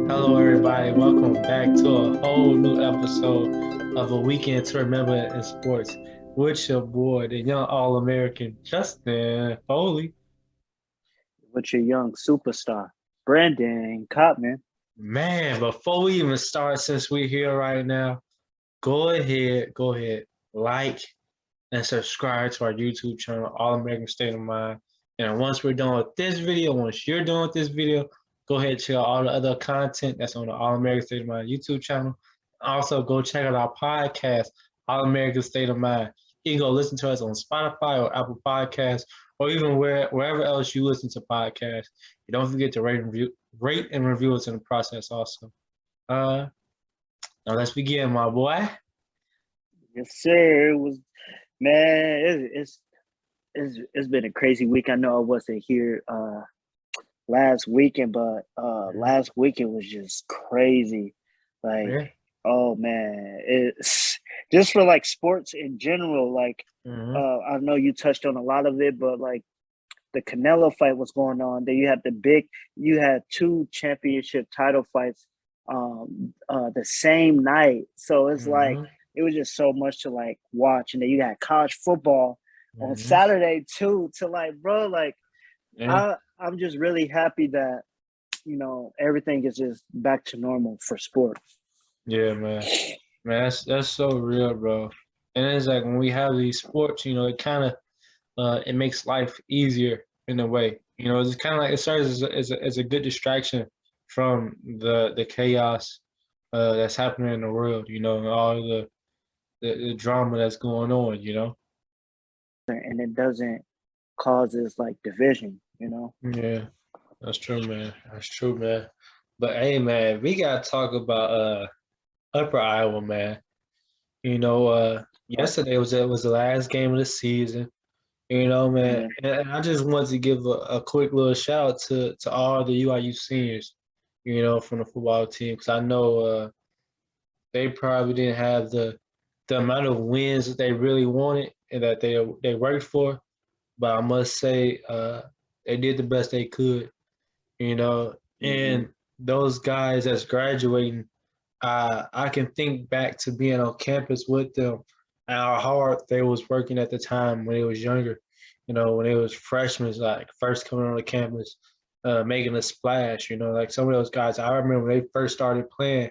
Hello, everybody. Welcome back to a whole new episode of A Weekend to Remember in Sports with your boy, the young All American Justin Foley. With your young superstar, Brandon Cotman. Man, before we even start, since we're here right now, go ahead, like and subscribe to our YouTube channel, All American State of Mind. And once we're done with this video, once you're done with this video, go ahead and check out all the other content that's on the All American State of Mind YouTube channel. Also, go check out our podcast, All American State of Mind. You can go listen to us on Spotify or Apple Podcasts, or even wherever else you listen to podcasts. And don't forget to rate and review us in the process also. Uh, Now let's begin, my boy. Yes, sir. It was man. It's been a crazy week. I know I wasn't here last weekend, but last weekend was just crazy. Like, Yeah. oh man, it's just for like sports in general. Like, Mm-hmm. I know you touched on a lot of it, but like the Canelo fight was going on. Then you had two championship title fights the same night. So it's like Mm-hmm. it was just so much to like watch. And then you had college football on Mm-hmm. Saturday too. To like, bro, like Yeah. I'm just really happy that everything is just back to normal for sports. Yeah, man. Man, that's so real, bro. And it's like when we have these sports, it kind of it makes life easier in a way. It's kind of like it serves as a good distraction from the chaos that's happening in the world. And all the drama that's going on. And it doesn't causes like division. Yeah, that's true, man. That's true, man. But hey, man, we gotta talk about Upper Iowa, man. Uh, Yesterday was the last game of the season. Man, yeah. and I just wanted to give a quick little shout out to all the UIU seniors, from the football team, because I know they probably didn't have the amount of wins that they really wanted and that they worked for, but I must say they did the best they could, Mm-hmm. and those guys that's graduating, I can think back to being on campus with them and how hard they was working at the time when they was younger. When they was freshmen, like first coming on the campus, making a splash. Like some of those guys, I remember when they first started playing.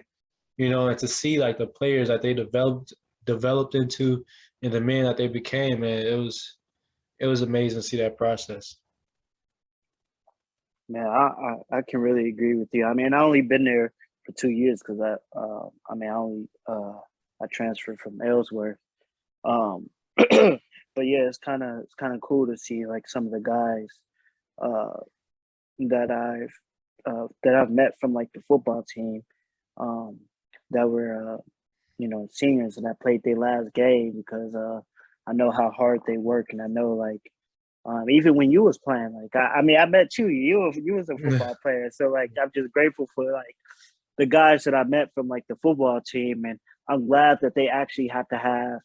And to see like the players that they developed into, and the men that they became, man, it was amazing to see that process. Yeah, I can really agree with you. I mean, I only been there for 2 years because I mean, I transferred from Ellsworth. Um, but yeah, it's kind of cool to see like some of the guys uh that I've met from like the football team um that were seniors and I played their last game because I know how hard they work and I know like even when you was playing, like I mean, I met you. You was a football player, so like I'm just grateful for like the guys that I met from like the football team, and I'm glad that they actually had to have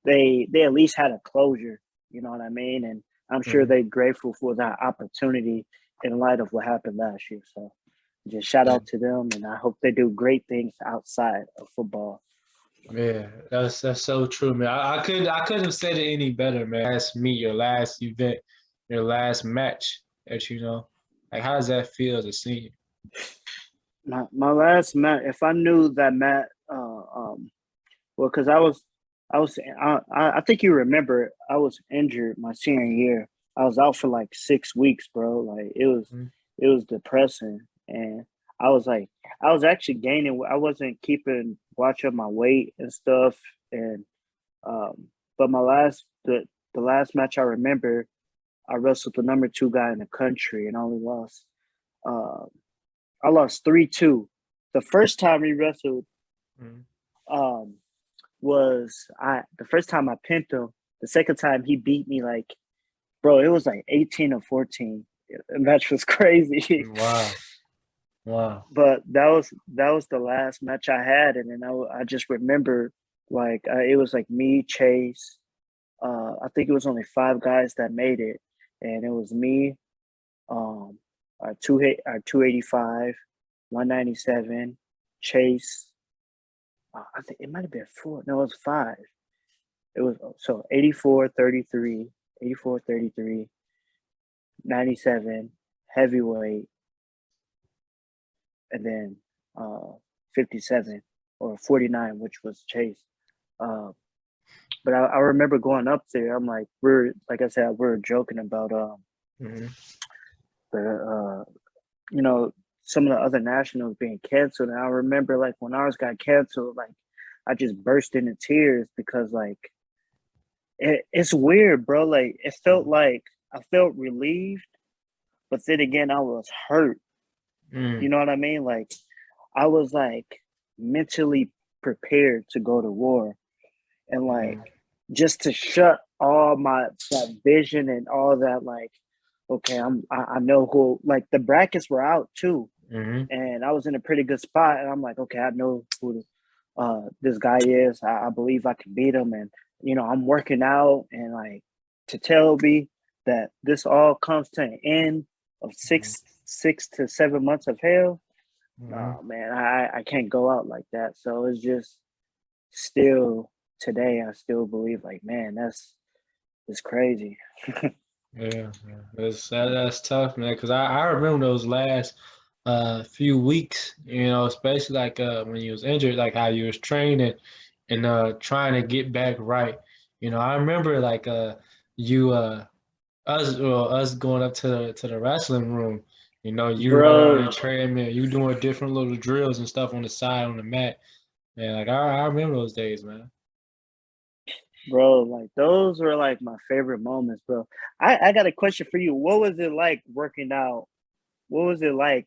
they at least had a closure. You know what I mean? And I'm sure Mhm. they're grateful for that opportunity in light of what happened last year. So just shout Yeah. out to them, and I hope they do great things outside of football. Yeah, that's so true, man. I couldn't have said it any better, man. Last meet, your last event, your last match that Like how does that feel as a senior? My last Matt, if I knew that Matt, well, because I think you remember I was injured my senior year. I was out for like 6 weeks, bro. Like Mhm. it was depressing, and I was like, I was actually gaining. I wasn't keeping watch of my weight and stuff, and um, but the last match I remember, I wrestled the number two guy in the country, and I only lost. Uh, I lost 3-2. The first time we wrestled, Mhm. um, was I the first time I pinned him. The second time he beat me like, bro, it was like 18 or 14. The match was crazy. Wow, wow. But that was the last match I had, and then I just remember like it was like me, Chase. I think it was only five guys that made it, and it was me. Um, our 285, 197, Chase. I think it might have been 4. No, it was 5. It was so 84, 33, 84, 33, 97, heavyweight, and then 57 or 49, which was Chase. But I remember going up there. I'm like, like I said, we are joking about Mm-hmm. the some of the other nationals being canceled. And I remember like when ours got canceled, like I just burst into tears because like it's weird, bro. Like it felt like I felt relieved, but then again I was hurt. Mm. You know what I mean? Like I was like mentally prepared to go to war, and like just to shut all that vision and all that, like, okay, I know who, like the brackets were out too, and I was in a pretty good spot, and I'm like, okay, I know who this guy is. I believe I can beat him, and I'm working out, and like to tell me that this all comes to an end of 6 to 7 months of hell. No, man, I can't go out like that. So it's just still today, I still believe like, man, it's crazy. Yeah, that's tough, man. Because I remember those last few weeks, especially like when you was injured, like how you was training and trying to get back right. I remember like you us going up to the wrestling room. You running on Bro, the treadmill, you doing different little drills and stuff on the side on the mat. Man, like I remember those days, man. bro, like those were like my favorite moments, bro. I got a question for you. What was it like working out? What was it like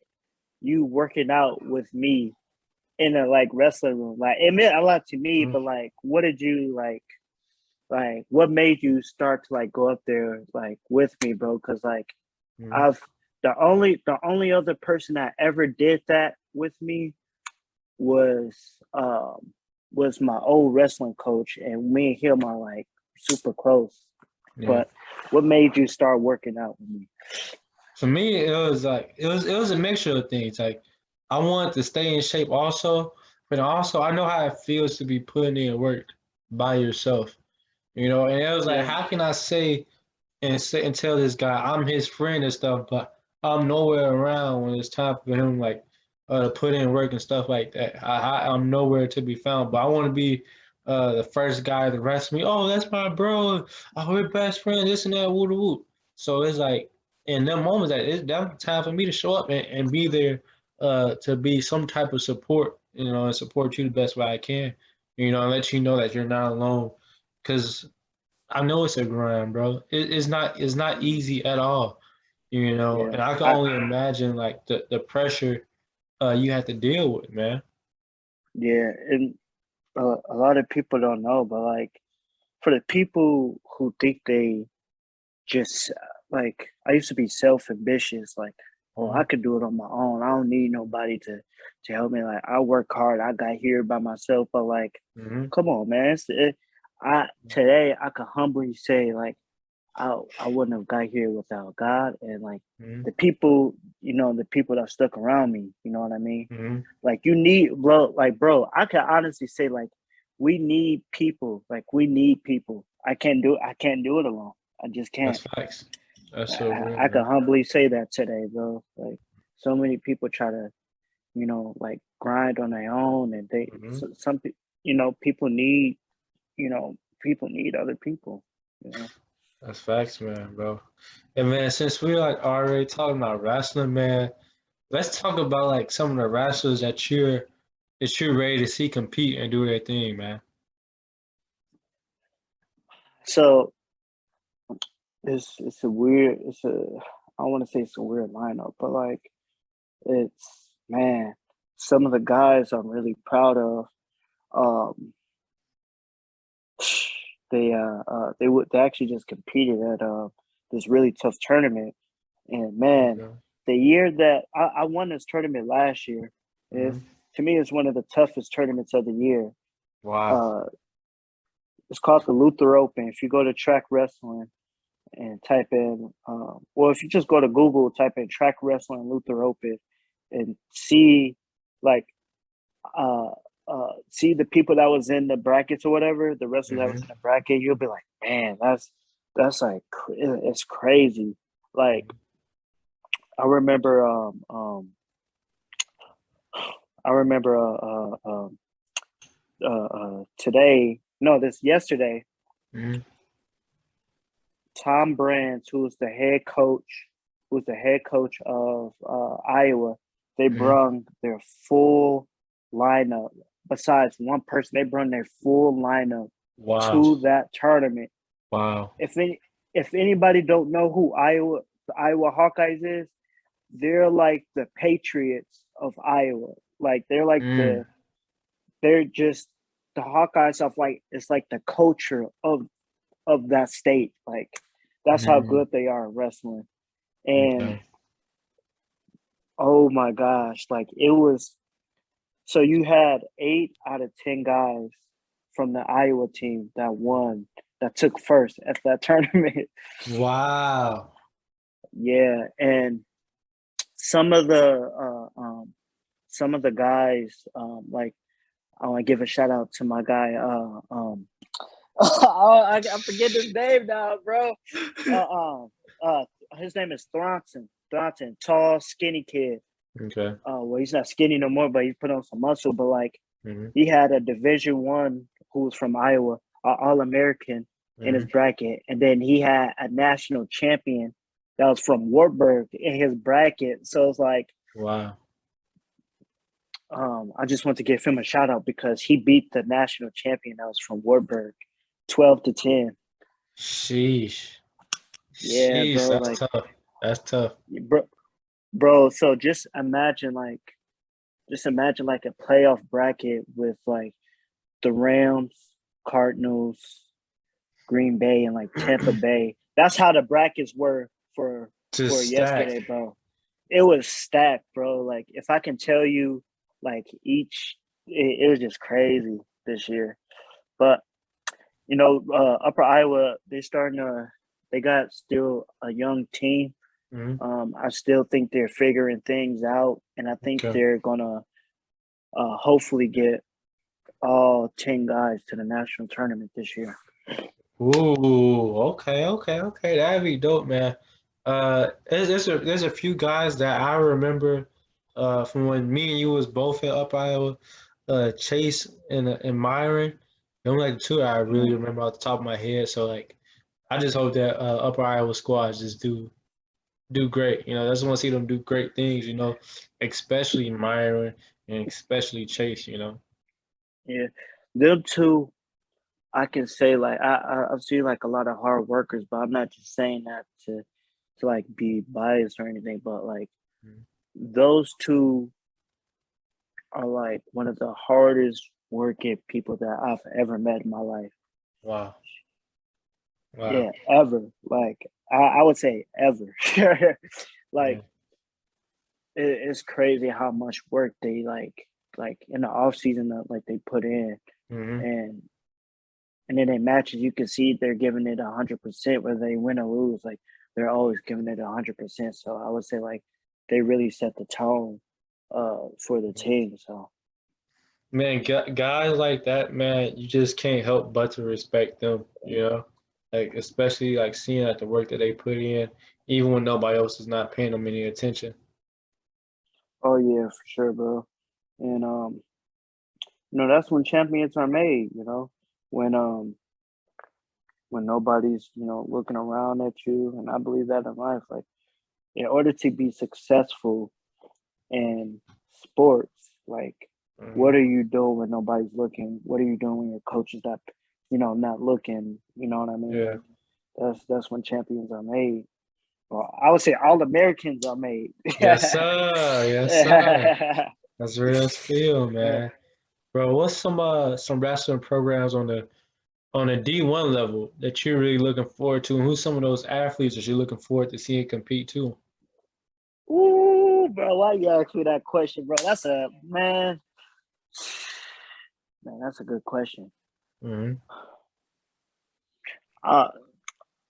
you working out with me in a like wrestling room? Like it meant a lot to me, Mhm. but like what did you like what made you start to like go up there like with me, bro? Because like Mhm. I've the only other person that ever did that with me was was my old wrestling coach, and me and him are like super close. Yeah. But what made you start working out with me? For me, it was like it was a mixture of things. Like I wanted to stay in shape also, but also I know how it feels to be putting in work by yourself. And it was like, Yeah, how can I say and tell this guy I'm his friend and stuff, but I'm nowhere around when it's time for him like to put in work and stuff like that. I'm nowhere to be found, but I want to be the first guy to rest me. Oh, that's my bro. We're best friends. This and that. Woo woo. So it's like in them moments that's time for me to show up and be there to be some type of support. And support you the best way I can. And let you know that you're not alone. Because I know it's a grind, bro. It's not easy at all, yeah, and I can I only imagine like the pressure you have to deal with, man. yeah, and a lot of people don't know, but like for the people who think they just like I used to be self ambitious, like, oh, I Mhm. could do it on my own. I don't need nobody to help me. Like I work hard. I got here by myself. But like, Mhm. come on, man. I today I can humbly say like I wouldn't have got here without God and like Mhm. the people that stuck around me. You know what I mean? Mhm. Like you need, bro. Like, bro, I can honestly say like we need people. Like we need people. I can't do it alone. I just That's can't. facts. That's so real, I can man. humbly say that today, bro. Like so many people try to, like grind on their own, and Mhm. some people need, people need other people. You know. That's facts, man, bro. And man, since we like already talking about wrestling, man, let's talk about like some of the wrestlers that you're ready to see compete and do their thing, man. So it's a weird. I want to say it's a weird lineup, but like it's man, some of the guys I'm really proud of. Um, they actually just competed at this really tough tournament. And man, Okay. the year that I won this tournament last year is Mhm. to me it's one of the toughest tournaments of the year. Wow. Uh, it's called the Luther Open. If you go to track wrestling, and type in, well, if you just go to Google, type in track wrestling Luther Open, and see like uh see the people that was in the brackets or whatever, the wrestlers that was in Hmm. the bracket, you'll be like, man, that's like it's crazy. Like I remember I remember today, no, this yesterday, Hmm. Tom Brands, who's the head coach of Iowa, they Hmm. brung their full lineup. Besides one person, they brung their full lineup Wow. to that tournament. Wow. If any, if anybody don't know who the Iowa Hawkeyes is, they're like the Patriots of Iowa. Like Mm. they're just the Hawkeyes of like it's like the culture of that state. Like that's how Mm. good they are at wrestling. And Okay. oh my gosh, like it was so you had 8 out of 10 guys from the Iowa team that won, that took first at that tournament. Wow. Yeah, and some of the some of the guys, like I want to give a shout out to my guy. I forget his name now, bro. Uh, um, his name is Thronson. Thronson, tall, skinny kid. Okay. Well, he's not skinny no more, but he's put on some muscle. But like, Hmm. he had a Division 1 who was from Iowa, All American in his Hmm. bracket, and then he had a national champion that was from Wartburg in his bracket. So it's like, Wow. I just want to give him a shout out because he beat the national champion that was from Wartburg, 12-10. Sheesh. Yeah, Sheesh. bro. That's Like, tough. That's tough. bro. So just imagine like a playoff bracket with like the Rams, Cardinals, Green Bay, and like Tampa Bay. That's how the brackets were for Just stacked. yesterday, bro. It was stacked, bro. Like if I can tell you, like it was just crazy this year. But Upper Iowa, they got still a young team. Hmm. I still think they're figuring things out, and I think Okay. they're gonna hopefully get all 10 guys to the national tournament this year. Ooh, okay, okay, okay. That'd be dope, man. There's a few guys that I remember from when me and you was both at Up Iowa, Chase and Myron. Them like the two that I Yeah, really remember off the top of my head. So like, I just hope that Upper Iowa squads just do great. I just want to see them do great things. Especially Myron and especially Chase. yeah. Them two, I can say like I've seen like a lot of hard workers, but I'm not just saying that to like be biased or anything. But like Mhm. those two are like one of the hardest working people that I've ever met in my life. Wow, wow, Yeah, ever. Like I would say ever. yeah. Like it's crazy how much work they like in the off season that like they put in, Hmm. and then in matches you can see they're giving it 100%, whether they win or lose. Like they're always giving it 100%. So I would say like they really set the tone for the team. So Man, guys like that, man, you just can't help but to respect them, like especially like seeing like the work that they put in, even when nobody else is not paying them any attention. oh yeah, for sure, bro. And that's when champions are made. When when nobody's looking around at you, and I believe that in life. Like in order to be successful in sports, like what Hmm. are you doing when nobody's looking? What are you doing when your coach is not looking? You know what I mean? Yeah. Like that's when champions are made. Well, I would say all Americans are made. Yes, sir. Yes, sir. That's real spill, man. Bro, what's some wrestling programs on a D1 level that you're really looking forward to, and who's some of those athletes that you're looking forward to seeing compete too? Ooh, bro, why you ask me that question, bro? That's a man. Man, that's a good question. Hmm. Uh,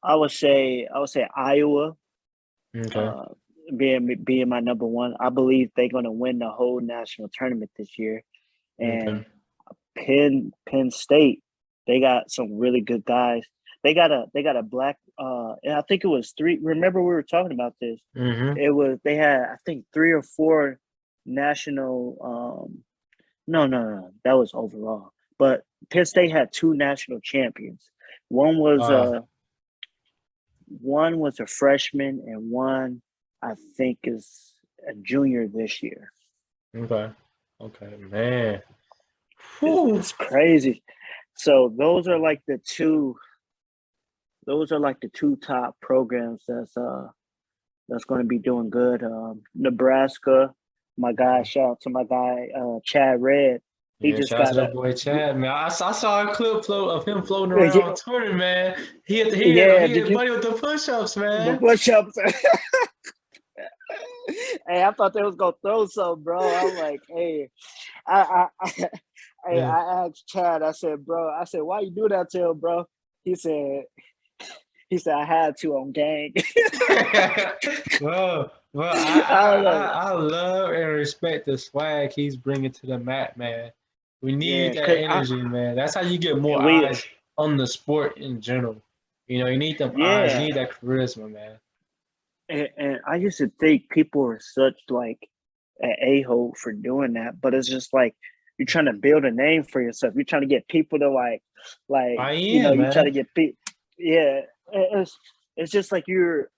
I would say Iowa, Okay. uh, being my number one. I believe they're going to win the whole national tournament this year. And Okay. Penn State, they got some really good guys. They got a black and I think it was three. Remember we were talking about this. Mm-hmm. They had I think three or four national no, that was overall. But Penn State had two national champions. One was Uh, uh one was a freshman and one I think is a junior this year. okay. Okay, man. It's, Whew. it's crazy. So those are like the two top programs that's going to be doing good. Nebraska, my guy, shout out to my guy Chad Red. He Yeah, just shout out to got the a boy Chad, man. I saw a clip float of him floating yeah, around on Twitter, man. yeah. He Did hit you buddy with the push-ups, the man. push-ups? Hey, I thought they was gonna throw some, bro. I'm like, hey, I hey, Yeah. I asked Chad. I said, bro, why you do that to him, bro? He said, I had to on gang. Well, I was like, I love and respect the swag he's bringing to the mat, man. We need yeah, that cause energy, man. That's how you get more we, eyes on the sport in general. You need them eyes, you yeah, need that charisma, man. and I used to think people were such like an a-hole for doing that, but it's just like you're trying to build a name for yourself. You're trying to get people to like I am, you try to man. get people. Yeah, it's just like you're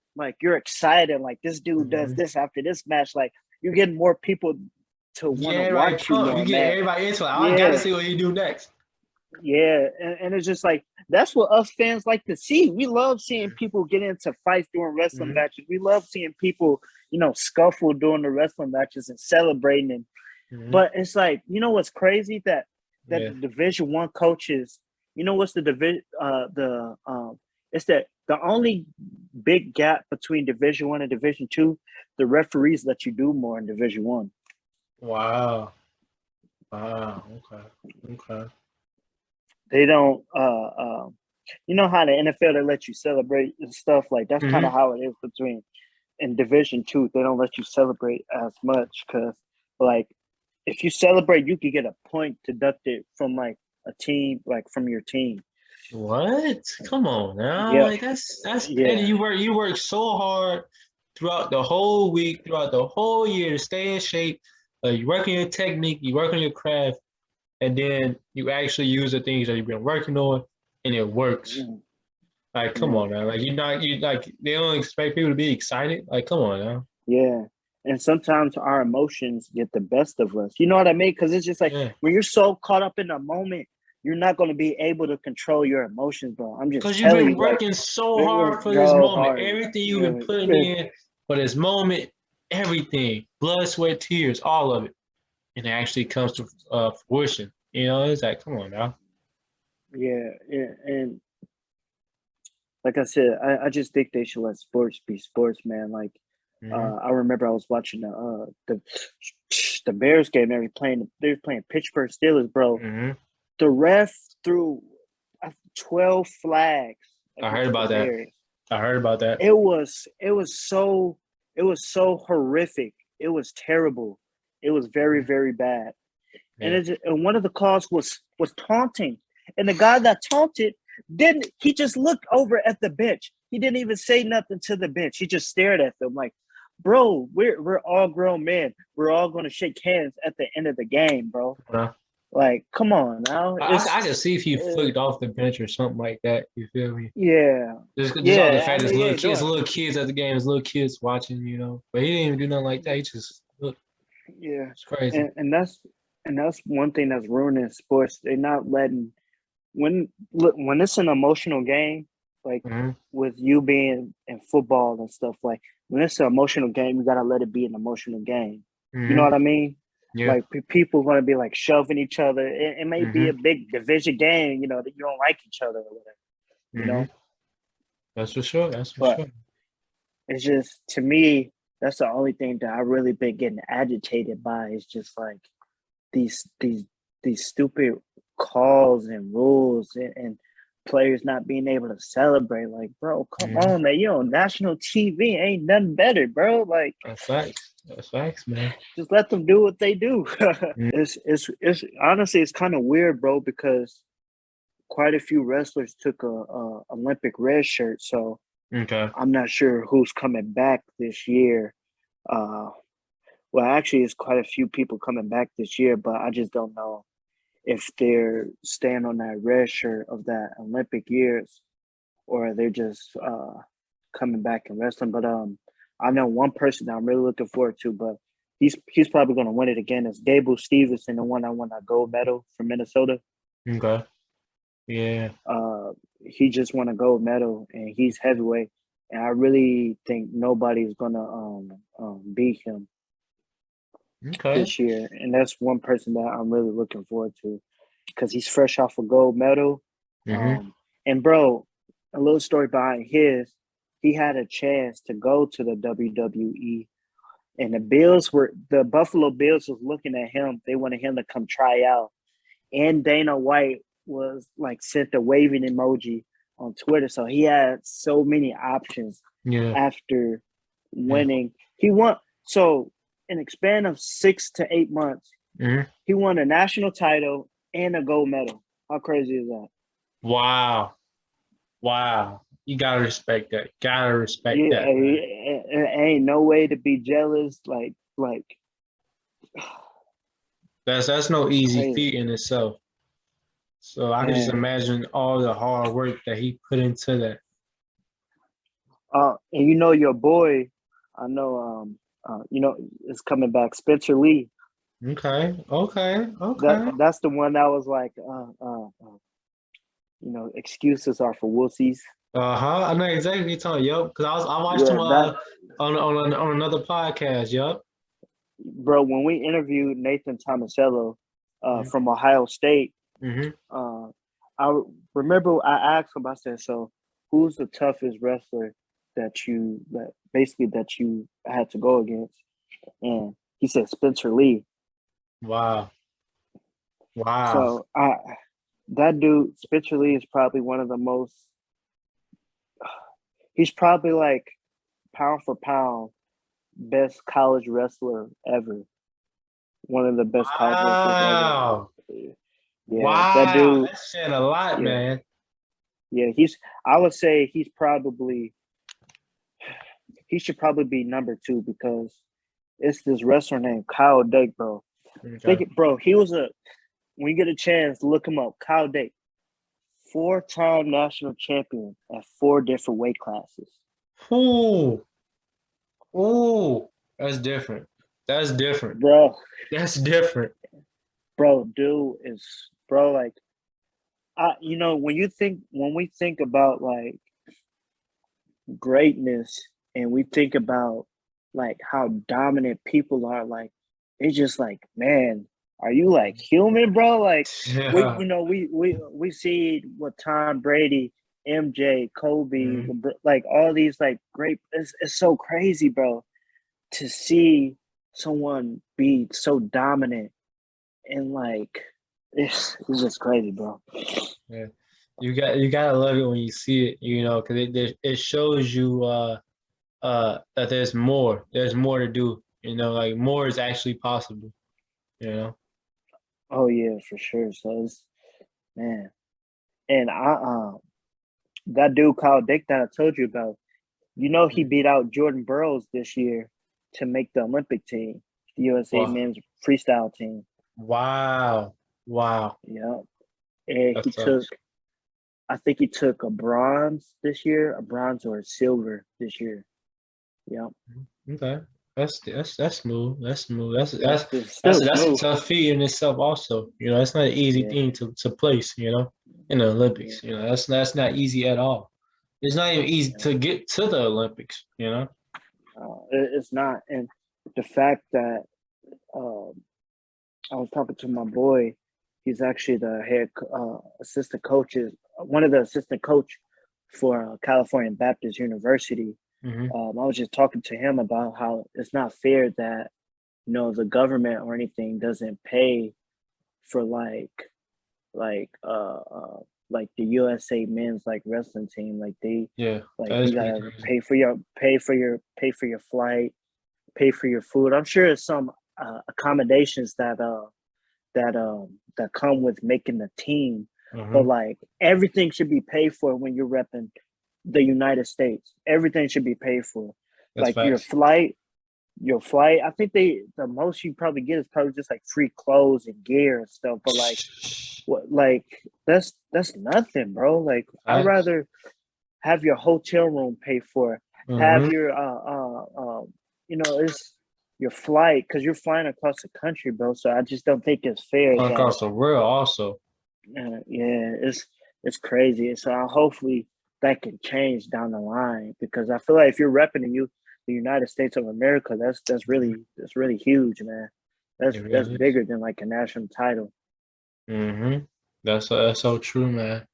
excited. Like this dude does Mhm. this after this match. Like you're getting more people to want Yeah, to everybody watch you pumped. You more, get man. everybody into it. I gotta Yeah, see what you do next. yeah, and it's just like that's what us fans like to see. We love seeing people get into fights during wrestling Hmm. matches. We love seeing people, scuffle during the wrestling matches and celebrating. And Hmm. but it's like what's crazy that Yeah. the Division One coaches. What's the division? It's that the only big gap between Division One and Division Two. The referees let you do more in Division One. Wow. Wow. Okay. Okay. They don't. You know how the NFL they let you celebrate and stuff like that's kind of Hmm. how it is between in Division Two. They don't let you celebrate as much because like if you celebrate, you could get a point deducted from like a team, like from your team. What? Come on now. Yeah, Like that's petty. yeah, You work so hard throughout the whole week, throughout the whole year to stay in shape. You work on your technique, you work on your craft, and then you actually use the things that you've been working on, and it works. mm, Like, come yeah, on now. Like you like they don't expect people to be excited. Like, come on now. yeah. And sometimes our emotions get the best of us. You know what I mean? Because it's just like Yeah. when you're so caught up in the moment, you're not going to be able to control your emotions, bro. I'm just Because you've telling been you, like, working so hard for this go moment. hard. Everything you've been Yeah, putting in for this moment, everything, blood, sweat, tears, all of it. And it actually comes to fruition. It's like, come on now. yeah, yeah. And like I said, I just think they should let sports be sports, man. Like, Hmm. I remember I was watching the Bears game. They were playing Pittsburgh Steelers, bro. Hmm. The ref threw 12 flags I heard against the about that. Bears. I heard about that. It was so horrific. It was terrible. It was very Mhm. very bad. And Yeah. and one of the calls was taunting, and the guy that taunted didn't. He just looked over at the bench. He didn't even say nothing to the bench. He just stared at them like, "Bro, we're all grown men. We're all going to shake hands at the end of the game, bro. Uh, Like, come on now. I can see if he Uh, flicked off the bench or something like that. You feel me? yeah, Just off the yeah. I fact mean, there's he little ain't kids, doing. little kids at the game, there's little kids watching. But he didn't even do nothing like that. He just look. Yeah, It's crazy. and that's one thing that's ruining sports. They're not letting when it's an emotional game, like Hmm. with you being in football and stuff. Like when it's an emotional game, you gotta let it be an emotional game. You know Hmm. what I mean? Yeah. Like people gonna be like shoving each other. It may be Hmm. a big division game, that you don't like each other or whatever. You Hmm. know, That's for sure. That's for but sure. it's just to me that's the only thing that I really been getting agitated by. Is just like these these these stupid calls and rules and players not being able to celebrate. Like, bro, come Mhm. on, man. You on national TV, ain't nothing better, bro. Like, That's facts. That's facts, man. just let them do what they do. Mm. It's honestly it's kind of weird, bro, because quite a few wrestlers took a Olympic red shirt. So Okay. I'm not sure who's coming back this year. Uh, well, actually, it's quite a few people coming back this year, but I just don't know if they're staying on that red shirt of that Olympic years or they're just coming back and wrestling. But I know one person that I'm really looking forward to, but he's probably going to win it again. It's Gable Stevenson, the one that won that gold medal from Minnesota. Okay. Yeah. Uh, he just won a gold medal, and he's heavyweight. And I really think nobody's gonna beat him Okay. this year. And that's one person that I'm really looking forward to because he's fresh off a gold medal. Mm-hmm. And bro, a little story behind his, he had a chance to go to the WWE, and the Buffalo Bills was looking at him. They wanted him to come try out, and Dana White was like sent a waving emoji on Twitter. So he had so many options Yeah. after Yeah. winning. He won. So in a span of 6 to 8 months, Mm-hmm. he won a national title and a gold medal. How crazy is that? Wow. Wow. You gotta respect that. Gotta respect Yeah, that, man. ain't no way to be jealous. Like That's no it's easy crazy, feat in itself. So I can just man. imagine all the hard work that he put into that. And you know your boy, I know. Is coming back. Spencer Lee. Okay. Okay. That Okay. that's the one that was like, excuses are for wussies. Uh-huh. I know exactly what you're talking. Yup. Because I watched him Yeah, that on another podcast. Yup. bro. When we interviewed Nathan Tomasello, Mm-hmm. from Ohio State, Mm-hmm. uh, I remember I asked him. I said, "So, who's the toughest wrestler that you had to go against?" And he said Spencer Lee. Wow. Wow. So that dude Spencer Lee is probably one of the most. He's probably like pound for pound best college wrestler ever. One of the best college wrestlers ever. Wow. Yeah, that Wow. dude. That's saying a lot, Yeah, man. yeah. I would say he should probably be number two because it's this wrestler named Kyle Dake, bro. Okay. Bro, when you get a chance, look him up. Kyle Dake, 4-time national champion at 4 different weight classes. Ooh. Ooh. That's different. That's different. Bro, That's different. dude is bro like when we think about like greatness and we think about like how dominant people are, like it's just like, man, are you like human, bro? Like Yeah. we see what Tom Brady, MJ, Kobe, Mhm. like all these like great. It's so crazy, bro, to see someone be so dominant and like it's just crazy, bro. Yeah. You gotta love it when you see it, because it shows you that there's more to do, like more is actually possible, you know. Oh yeah, for sure. So it's, man, and that dude called Dick that I told you about. He beat out Jordan Burroughs this year to make the Olympic team, the USA Wow. men's freestyle team. Wow. Wow. Yeah, and That's tough. I think he took a bronze this year, a bronze or a silver this year. Yeah, Okay. That's smooth. That's smooth. still That's a smooth. tough feat in itself also. It's not an easy Yeah, thing to place, in the yeah, Olympics. That's not easy at all. It's not even easy yeah. to get to the Olympics. It's not, and the fact that um, I was talking to my boy. He's actually the head assistant coaches, one of the assistant coach for California Baptist University. Hmm. I was just talking to him about how it's not fair that the government or anything doesn't pay for like like the USA men's like wrestling team. Like they Yeah, like that is you pretty gotta crazy. pay for your flight, pay for your food. I'm sure there's some accommodations that come with making the team, but Hmm. like everything should be paid for when you're repping the United States. Everything should be paid for. That's Like facts. your flight. I think the most you probably get is probably just like free clothes and gear and stuff. But like what like that's nothing, bro. Like I'd Facts. rather have your hotel room paid for, have Hmm. your it's your flight because you're flying across the country, bro. So I just don't think it's fair that Across the world, also. yeah, it's crazy. So hopefully that can change down the line because I feel like if you're repping the United States of America, that's really huge, man. That's It that's really is. bigger than like a national title. Hmm. That's so true, man.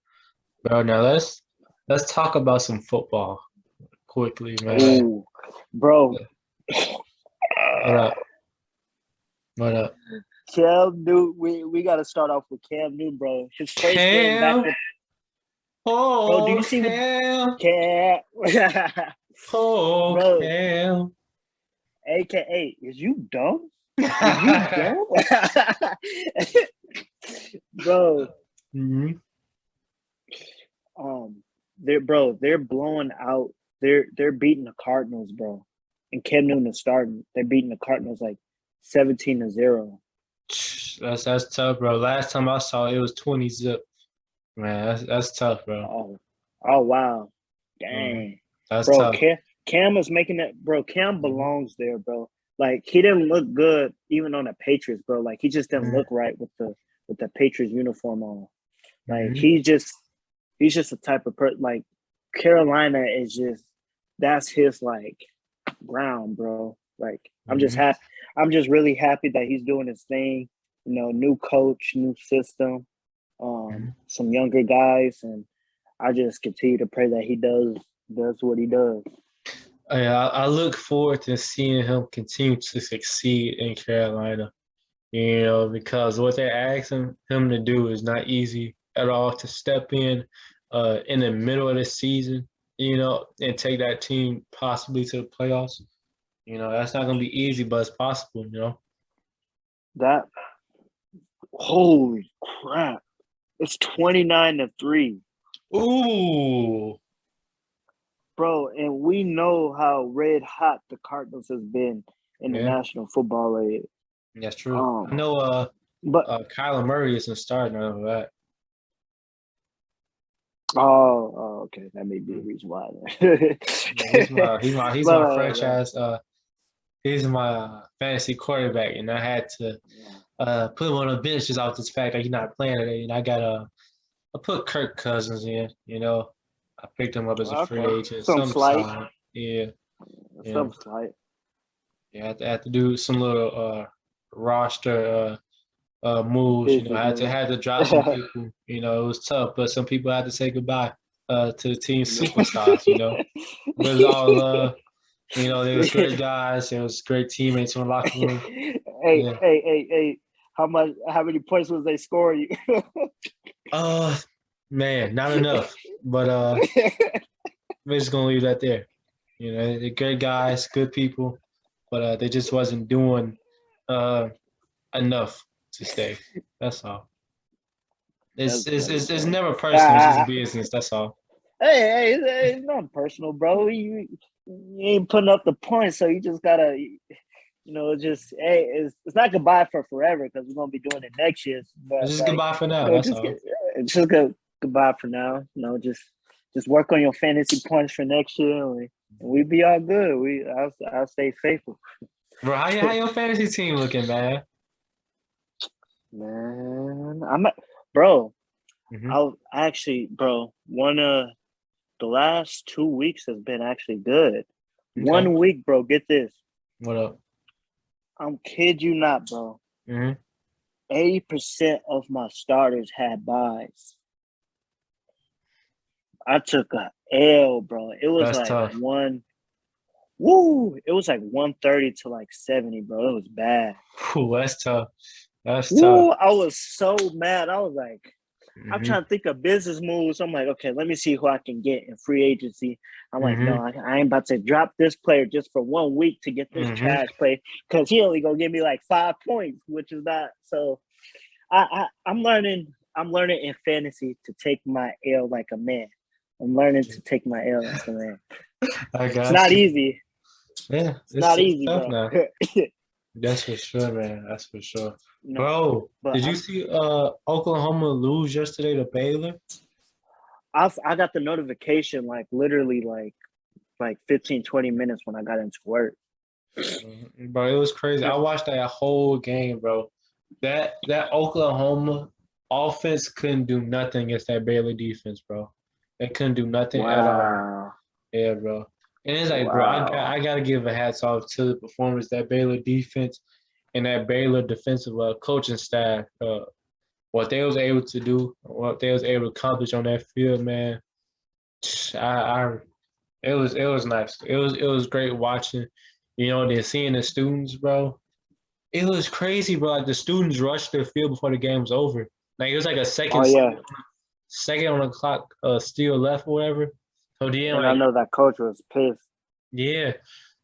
Bro, now let's talk about some football quickly, man. Oh, bro. What up? What up? Cam Newton, we got to start off with Cam Newton, bro. His first game back Cam, with, bro. Do oh you see what Cam, Cam, oh bro? Cam. AKA, is you dumb? Is you dumb, bro? Mhm. Um, they're blowing out. They're beating the Cardinals, bro. And Cam Newton is starting. They're beating the Cardinals like 17-0. That's tough, bro. Last time I saw it was 20 zip. Man, that's tough, bro. Oh, oh wow, Mhm. dang, That's bro. tough. Cam is making that, bro. Cam Mhm. belongs there, bro. Like he didn't look good even on the Patriots, bro. Like he just didn't Mhm. look right with the Patriots uniform on. Like Mhm. he's just a type of person. Like Carolina is just that's his like ground, bro. Like I'm just Mhm. happy. I'm just really happy that he's doing his thing. New coach, new system, Mhm. some younger guys, and I just continue to pray that he does what he does. I look forward to seeing him continue to succeed in Carolina. Because what they're asking him to do is not easy at all to step in the middle of the season, and take that team possibly to the playoffs. That's not going to be easy, but it's possible. That holy crap! It's 29-3, Ooh, bro, and we know how red hot the Cardinals has been in the yeah, National Football League. that's true. I Um, know but Kyler Murray isn't starting over that. okay, that may be the Mm. reason why. Yeah, he's my but franchise. He's my fantasy quarterback, and I had to put him on the bench just off this fact that he's not playing today. And I put Kirk Cousins in. I picked him up as a free okay, agent, some some slight, solid. Yeah, you some know, slight. yeah. I had to do some little roster moves. I had to Business, had to drop some people. It was tough, but some people had to say goodbye to the team superstars. But it's all love. They was great man. guys. There was great teammates in the locker room. hey, Yeah. hey! How many points was they score you? Uh, man, not enough. But we're just gonna leave that there. They're great guys, good people, but they just wasn't doing uh enough to stay. That's all. It's That's it's funny, it's, it's bro. never personal. It's just Ah, business. That's all. it's not personal, bro. You ain't putting up the points, so you just gotta, just hey, it's not goodbye for forever because we're gonna be doing it next year. But It's just like, goodbye for now. That's just all. get just goodbye for now. Just work on your fantasy points for next year, and we be all good. I'll stay faithful, Bro, how your fantasy team looking, man? man. Bro. Hmm. I'll actually, bro. One the last 2 weeks has been actually good. Okay. 1 week, bro. Get this. What up? I'm kid you not, bro. Hmm. 80% of my starters had buys. I took a L, bro. It was That's like tough. it was like 130 to like 70, bro. It was bad. Whew, that's tough. That's tough. Woo, I was so mad. I was like, I'm Mm-hmm. trying to think of business moves. I'm like, okay, let me see who I can get in free agency. I'm like, no, Mm-hmm. I ain't about to drop this player just for 1 week to get this Mm-hmm. trash player because he only gonna give me like 5 points, which is not so. I'm learning. I'm learning in fantasy to take my L like a man. I'm learning to take my L like a man. I It's got not you. easy. Yeah, It's not it's easy, tough bro. now. That's for sure, man. That's for sure. No, Bro, but did you see Oklahoma lose yesterday to Baylor? I got the notification like literally like 15, 20 minutes when I got into work. Bro, it was crazy. I watched that whole game, bro. That Oklahoma offense couldn't do nothing against that Baylor defense, bro. They couldn't do nothing at all. Wow. Yeah, bro. And it's like, bro, Wow. I gotta give a hats off to the performance that Baylor defense and that Baylor defensive coaching staff. What they was able to do, what they was able to accomplish on that field, man. I it was nice. It was great watching. Then seeing the students, bro. It was crazy, bro. Like the students rushed the field before the game was over. Like it was like a Oh yeah. second on the clock, still left or whatever. So then, And I like, know that coach was pissed. yeah,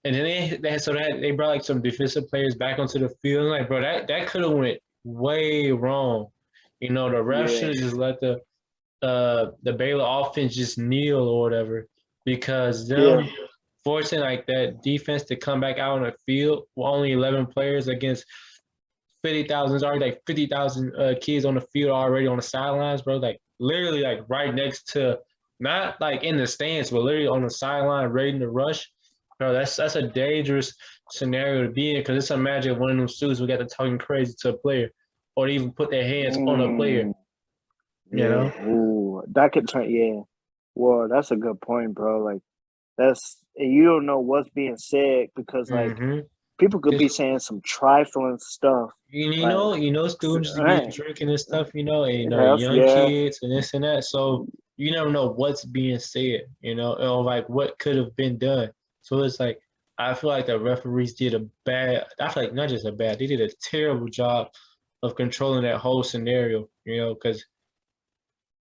and then they brought like some defensive players back onto the field. Like, bro, that could have went way wrong. The refs should Yeah. have just let the Baylor offense just kneel or whatever, because Yeah. them forcing like that defense to come back out on the field with only 11 players against 50,000. It's already like 50,000 kids on the field already on the sidelines, bro. Like literally like right next to, not like in the stands, but literally on the sideline ready to rush. Bro, that's a dangerous scenario to be in, because it's imagine one of them students we got to talking crazy to a player or even put their hands on a player, Mm, you yeah. know? Ooh, that could turn. Yeah. Well, that's a good point, bro. Like that's you don't know what's being said because like Mm-hmm. people could be saying some trifling stuff. Like, Students to be hey, drinking and stuff, and yes, young yeah, kids and this and that. So you never know what's being said, or like what could have been done. So it's like I feel like the referees did a bad. I feel like not just a bad, they did a terrible job of controlling that whole scenario. Because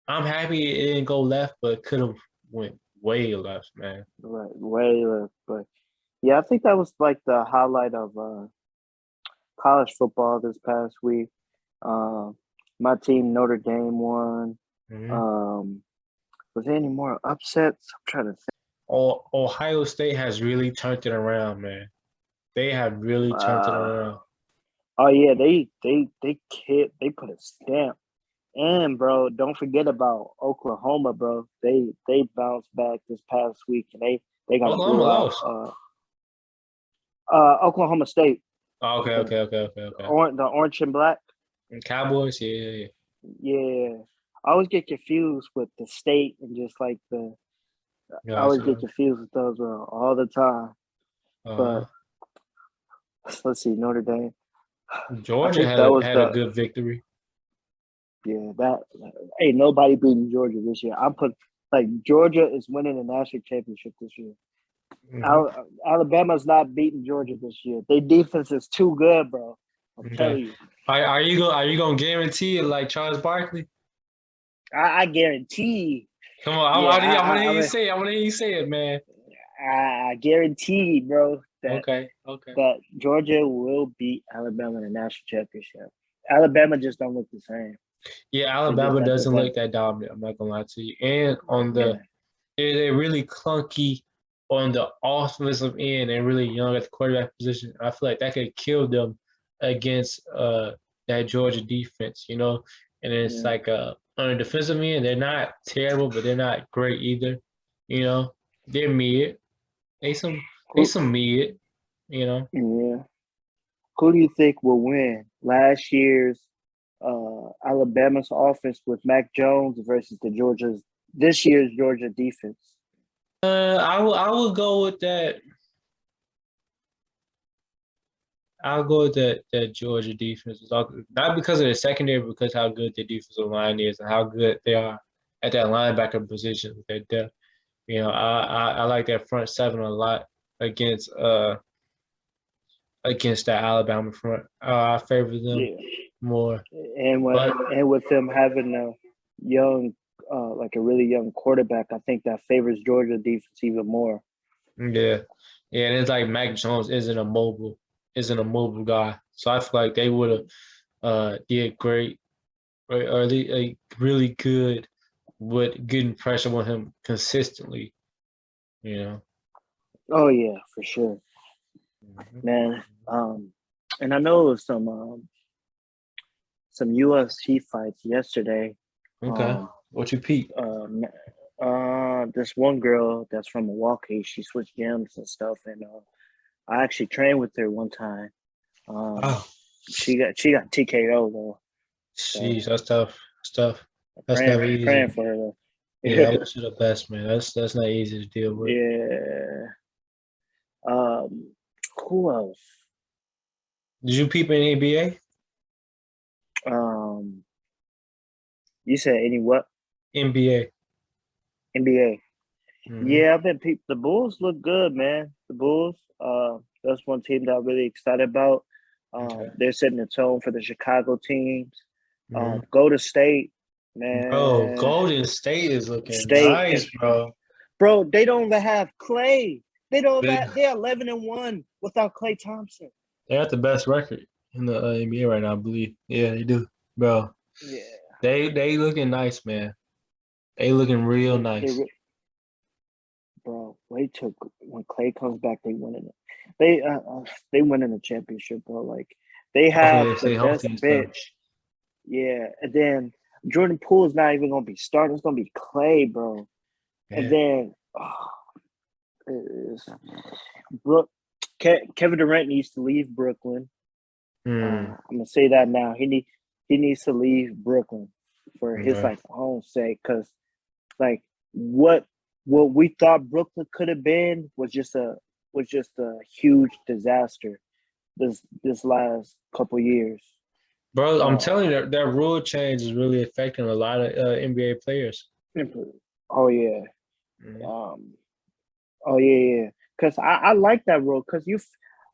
I'm happy it didn't go left, but it could have went way left, man. right, way less. But yeah, I think that was like the highlight of college football this past week. Um, my team Notre Dame won. Mm-hmm. Um, was there any more upsets? I'm trying to think. Ohio State has really turned it around, man. They have really turned it Uh, around. oh yeah, they put a stamp. And bro, don't forget about Oklahoma, bro. They bounced back this past week and they got a Oklahoma blowout. lost. Oklahoma State, Oh, okay, the okay, okay, okay, okay. the orange and black. And Cowboys, yeah, Yeah, I always get confused with the state and just like yeah. I always get Gotcha. confused with those all the time. Uh, But let's see, Notre Dame. I Georgia think had that a was had a the good victory. yeah that ain't nobody beating Georgia this year. I'm put like Georgia is winning the national championship this year. Hmm. Alabama's not beating Georgia this year. Their defense is too good, bro. I'm Okay. telling you. Are you gonna guarantee it like Charles Barkley? I guarantee. Come on, Yeah, I want to hear you say it. I want to hear you say it, man. I guarantee, bro, that Okay, okay. that Georgia will beat Alabama in the national championship. Alabama just don't look the same. Yeah, They just Alabama not the doesn't same. look that dominant. I'm not gonna lie to you. And on Yeah, they're really clunky on the offensive end and really young at the quarterback position. I feel like that could kill them against that Georgia defense, And it's yeah. like on the defensive end, they're not terrible, but they're not great either. They're mid. They Who, some mid. You know. yeah. Who do you think will win last year's Alabama's offense with Mac Jones versus the Georgia's this year's Georgia defense? I will go with that. I'll go with that Georgia defense. Not because of the secondary, but because how good the defensive line is and how good they are at that linebacker position with their depth. I like that front seven a lot against against that Alabama front. I favor them Yeah, more. and with But and with them having young, like a really young quarterback, I think that favors Georgia defense even more. Yeah, yeah, and it's like Mac Jones isn't a mobile guy, so I feel like they would have did great, or they really good with getting pressure on him consistently. You know. Oh yeah, for sure, Mhm. man. And I know some UFC fights yesterday. Okay, Um, what you peep? this one girl that's from Milwaukee, she switched gyms and stuff, and I actually trained with her one time. Um, Oh, she got TKO though, so jeez, that's tough. That's tough. That's praying never easy. praying for her though. Yeah, I wish you the best, man. That's not easy to deal with. Yeah. Um, who else? Did you peep in NBA? Um, you said any what? NBA. NBA. Hmm. Yeah, I've been the Bulls look good, man. The Bulls. That's one team that I'm really excited about. Okay. They're setting the tone for the Chicago teams. Hmm. Go to State, Bro, man. Golden State is looking State, nice, bro. bro. They don't even have Clay. They don't. They, They're 11-1 without Clay Thompson. they got the best record in the NBA right now, I believe. Yeah, they do, bro. Yeah, They looking nice, man. They looking real they nice. bro. When Clay comes back, they win it. They win in the championship, bro. Like they Hopefully have they the stay best healthy and stuff. bench. Yeah, and then Jordan Poole is not even gonna be starting. It's gonna be Clay, bro. And Yeah. then it is Brook. Kevin Durant needs to leave Brooklyn. Hmm. I'm gonna say that now. He needs to leave Brooklyn for his Okay. like own sake, because like what what we thought Brooklyn could have been was just a huge disaster this last couple years. Bro, I'm Uh, telling you that rule change is really affecting a lot of NBA players. oh yeah, Mhm. um, oh yeah. Because I like that rule because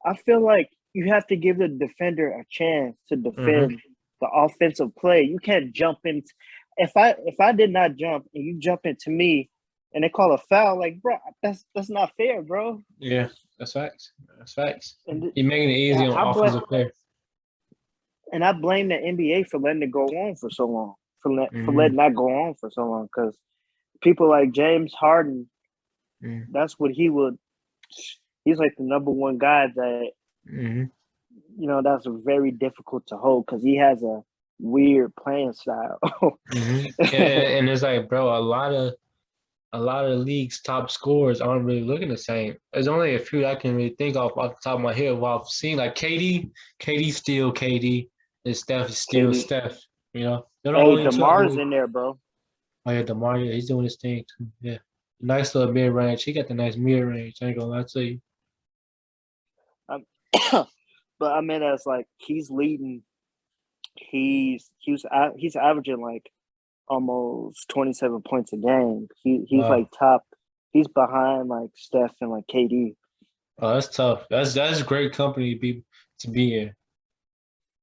I feel like you have to give the defender a chance to Mhm. defend the offensive play. You can't jump in. If I did not jump and you jump into me and they call a foul, like bro, that's not fair, bro. Yeah, that's facts. That's facts. And You're making it easy on I blame offensive players. I blame the NBA for letting it go on for so long, for Hmm. letting that go on for so long. Because people like James Harden, Hmm. that's what he would. He's like the number one guy that Hmm. that's very difficult to hold because he has a weird playing style. Hmm. And it's like, bro, a lot of the league's top scorers aren't really looking the same. There's only a few I can really think of off the top of my head. While I've seen like KD still KD, and Steph is still Katie, Steph. You know, they're the hey, only two I can Demar's really. in there, bro. Oh yeah, Demar, yeah, he's doing his thing too. Yeah, nice little mid range. He got the nice mid range. I ain't gonna lie to you. Um, but I mean, as like he's leading, he's averaging like almost 27 points a game. He's like Wow, top. He's behind like Steph and like KD. oh that's tough. That's great company to be in.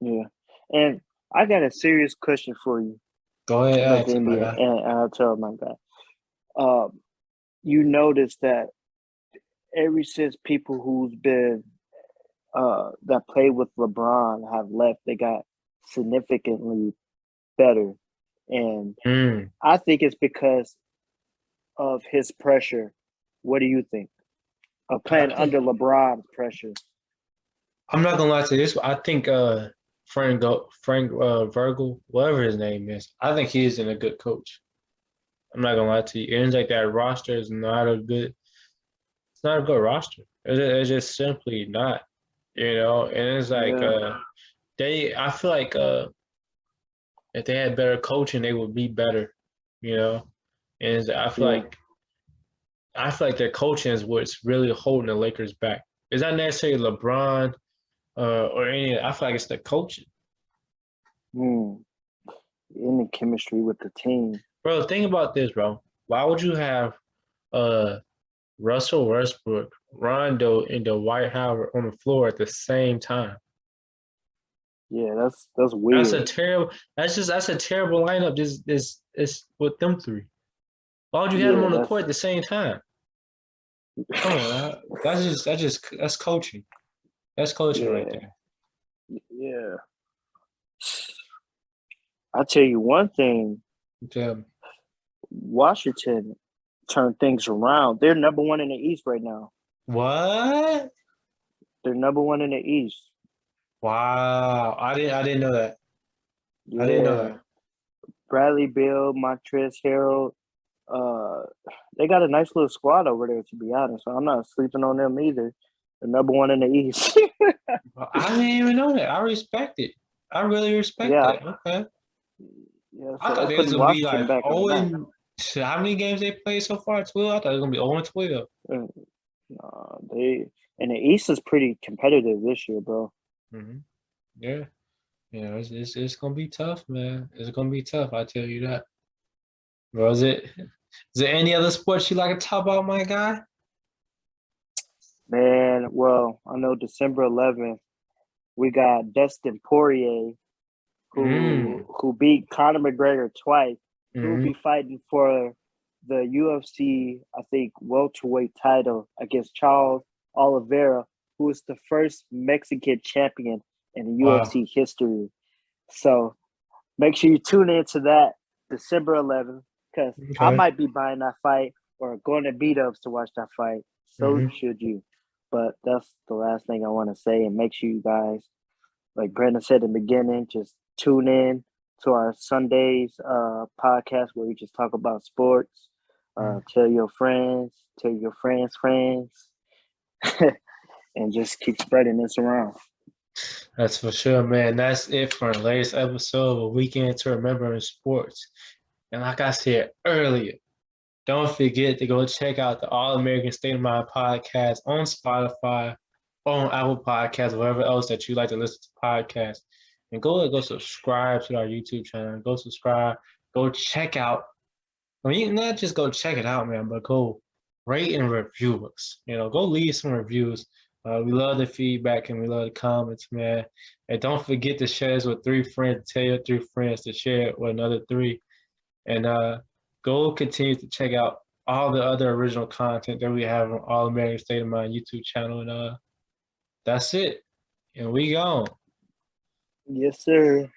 Yeah, and I got a serious question for you Go ahead, about the ask my NBA, guy. and I'll tell my guy. You notice that ever since people who's been that played with LeBron have left, they got significantly better, and Mm, I think it's because of his pressure. What do you think of I playing think under LeBron's pressure? I'm not gonna lie to you, this. I think Frank Virgil, whatever his name is, I think he isn't a good coach. I'm not gonna lie to you. It's like that roster is not a good. It's not a good roster. It's just simply not. You know, and it's like Yeah, I feel like if they had better coaching, they would be better. You know, and yeah, I feel like their coaching is what's really holding the Lakers back. It's not necessarily LeBron or any. I feel like it's the coaching, mm. In the chemistry with the team. bro. Think about this, bro. Why would you have uh Russell Westbrook, Rondo, and Dwight Howard on the floor at the same time? Yeah, that's That's a weird. terrible. That's a terrible lineup. This with them three. Why would you have them Yeah, on the court at the same time? Come on, that's coaching. That's coaching right yeah, there. yeah. I tell you one thing, Yeah. Washington turned things around. They're number one in the East right now. What? They're number one in the East. Wow. I didn't know that. I didn't know Yeah. that. Bradley Beal, Montrezl Harrell, uh, they got a nice little squad over there, to be honest. So I'm not sleeping on them either. They're number one in the East. I didn't even know that. I respect it. I really respect yeah, that. Okay. yeah. I So thought that's they was putting gonna be Washington like back on the map. shit, how many games they played so far? 12? I thought it was gonna be 0-12. They and the East is pretty competitive this year, bro. Hmm. Yeah. Yeah, it's gonna be tough, man. It's gonna be tough, I tell you that. Bro, is there any other sports you like to talk about, my guy? Man, well, I know December 11th we got Dustin Poirier Mm. who beat Conor McGregor twice. He will Hmm. be fighting for the UFC, I think, welterweight title against Charles Oliveira, who is the first Mexican champion in the Wow. UFC history. So make sure you tune into that December 11th because I Okay. might be buying that fight or going to beat ups to watch that fight. So Hmm. should you. But that's the last thing I want to say. And make sure you guys, like Brandon said in the beginning, just tune in to our Sundays podcast where we just talk about sports. Tell your friends, tell your friends, and just keep spreading this around. That's for sure, man. That's it for the latest episode of A Weekend to Remember in Sports. And like I said earlier, don't forget to go check out the All American State of Mind podcast on Spotify, on Apple Podcasts, wherever else that you like to listen to podcasts. And go subscribe to our YouTube channel. Go subscribe. Go check out. I mean, not just go check it out, man, but go rate and review us. Go leave some reviews. We love the feedback and we love the comments, man. And don't forget to share this with 3 friends. Tell your 3 friends to share it with another 3. And go continue to check out all the other original content that we have on All American State of Mind YouTube channel. And that's it. And we gone. Yes, sir.